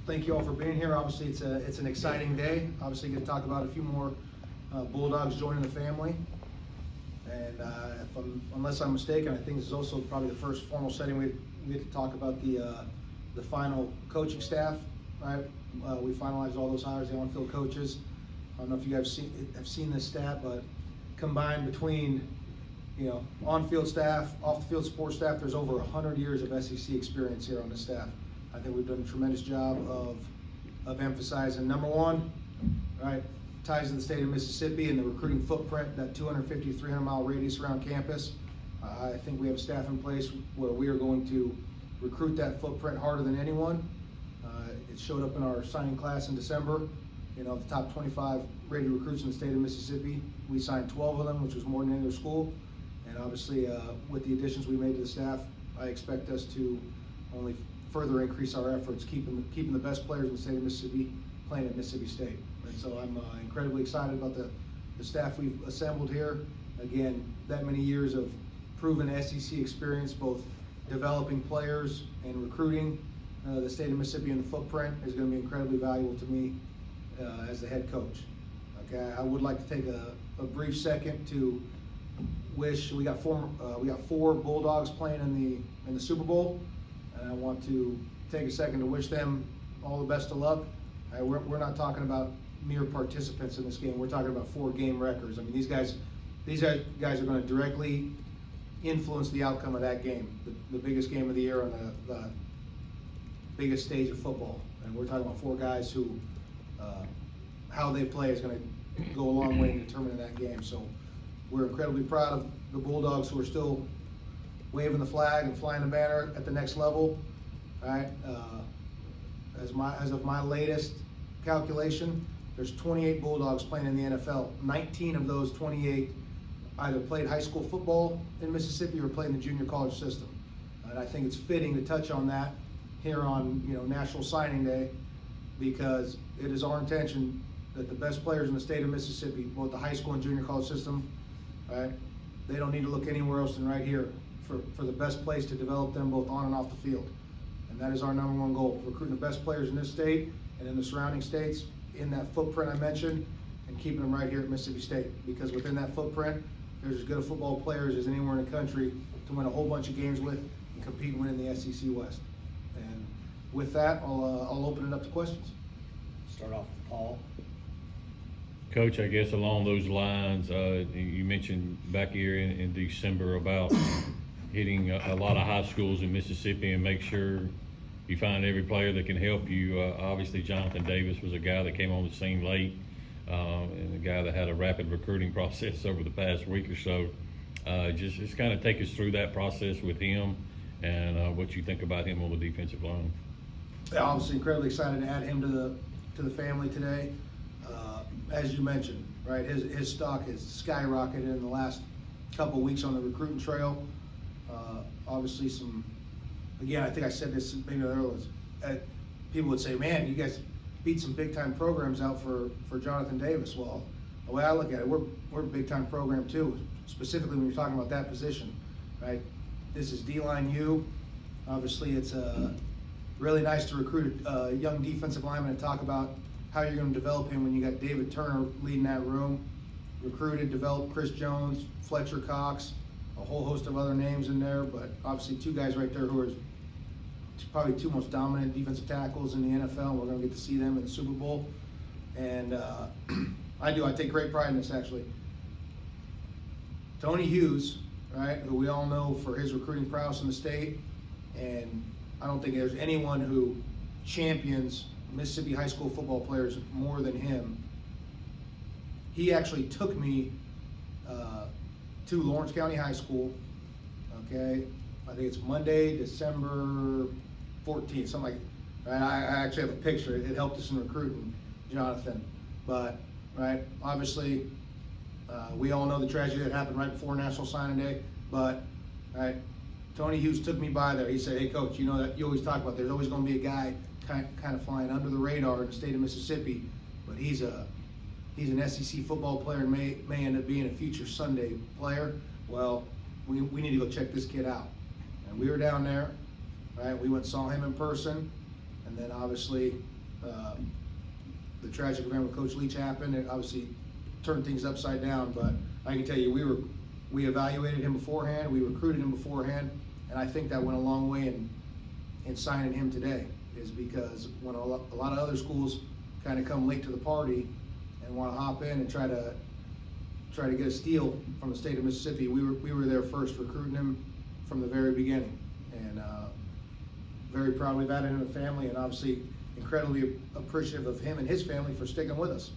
Thank you all for being here. Obviously, it's an exciting day. Obviously, going to talk about a few more Bulldogs joining the family. And unless I'm mistaken, I think this is also probably the first formal setting we get to talk about the final coaching staff. Right? We finalized all those hires, the on-field coaches. I don't know if you guys have seen this stat, but combined between on-field staff, off-the-field support staff, there's over 100 years of SEC experience here on the staff. I think we've done a tremendous job of emphasizing, number one, right, ties to the state of Mississippi and the recruiting footprint, that 250 to 300 mile radius around campus. I think we have staff in place where we are going to recruit that footprint harder than anyone. It showed up in our signing class in December. The top 25 rated recruits in the state of Mississippi, we signed 12 of them, which was more than any other school. And obviously, with the additions we made to the staff, I expect us to only further increase our efforts, keeping the best players in the state of Mississippi playing at Mississippi State. And so I'm incredibly excited about the staff we've assembled here. Again, that many years of proven SEC experience, both developing players and recruiting the state of Mississippi and the footprint is going to be incredibly valuable to me as the head coach. Okay, I would like to take a brief second to wish. We got four Bulldogs playing in the Super Bowl, and I want to take a second to wish them all the best of luck. We're not talking about mere participants in this game. We're talking about 4 game records. I mean, these guys are going to directly influence the outcome of that game, the biggest game of the year on the biggest stage of football. And we're talking about 4 guys who how they play is going to go a long way in determining that game. So we're incredibly proud of the Bulldogs who are still waving the flag and flying the banner at the next level. Right? As of my latest calculation, there's 28 Bulldogs playing in the NFL. 19 of those 28 either played high school football in Mississippi or played in the junior college system. And I think it's fitting to touch on that here on National Signing Day, because it is our intention that the best players in the state of Mississippi, both the high school and junior college system, right, they don't need to look anywhere else than right here for the best place to develop them both on and off the field. And that is our #1 goal, recruiting the best players in this state and in the surrounding states in that footprint I mentioned, and keeping them right here at Mississippi State, because within that footprint, there's as good a football players as anywhere in the country to win a whole bunch of games with and compete and win in the SEC West. And with that, I'll open it up to questions. Start off with Paul. Coach, I guess along those lines, you mentioned back here in December about hitting a lot of high schools in Mississippi and make sure you find every player that can help you. Obviously, Jonathan Davis was a guy that came on the scene late, and a guy that had a rapid recruiting process over the past week or so. Just kind of take us through that process with him and what you think about him on the defensive line. Yeah, obviously incredibly excited to add him to the family today. As you mentioned, right, his stock has skyrocketed in the last couple weeks on the recruiting trail. Obviously again, I think I said this maybe earlier, people would say, man, you guys beat some big time programs out for Jonathan Davis. Well, the way I look at it, we're a big time program too, specifically when you're talking about that position, right? This is D-line U. Obviously it's really nice to recruit a young defensive lineman and talk about how you're going to develop him when you got David Turner leading that room. Recruited, developed Chris Jones, Fletcher Cox, a whole host of other names in there, but obviously 2 guys right there who are probably 2 most dominant defensive tackles in the NFL. We're going to get to see them in the Super Bowl. And I take great pride in this, actually. Tony Hughes, right, who we all know for his recruiting prowess in the state, and I don't think there's anyone who champions Mississippi high school football players more than him. He actually took me to Lawrence County High School, okay? I think it's Monday, December 14th, something like that. I actually have a picture. It helped us in recruiting Jonathan. But, right, obviously, we all know the tragedy that happened right before National Signing Day, but, right, Tony Hughes took me by there. He said, hey, Coach, you know that you always talk about there's always going to be a guy kind of flying under the radar in the state of Mississippi, but he's an SEC football player and may end up being a future Sunday player. Well, we need to go check this kid out. And we were down there, right? We went and saw him in person, And then obviously, the tragic event with Coach Leach happened. It obviously turned things upside down, but I can tell you, we evaluated him beforehand, we recruited him beforehand, and I think that went a long way in signing him today, is because when a lot of other schools kind of come late to the party and want to hop in and try to get a steal from the state of Mississippi, we were there first, recruiting him from the very beginning, and very proud we've added him to the family, and obviously incredibly appreciative of him and his family for sticking with us.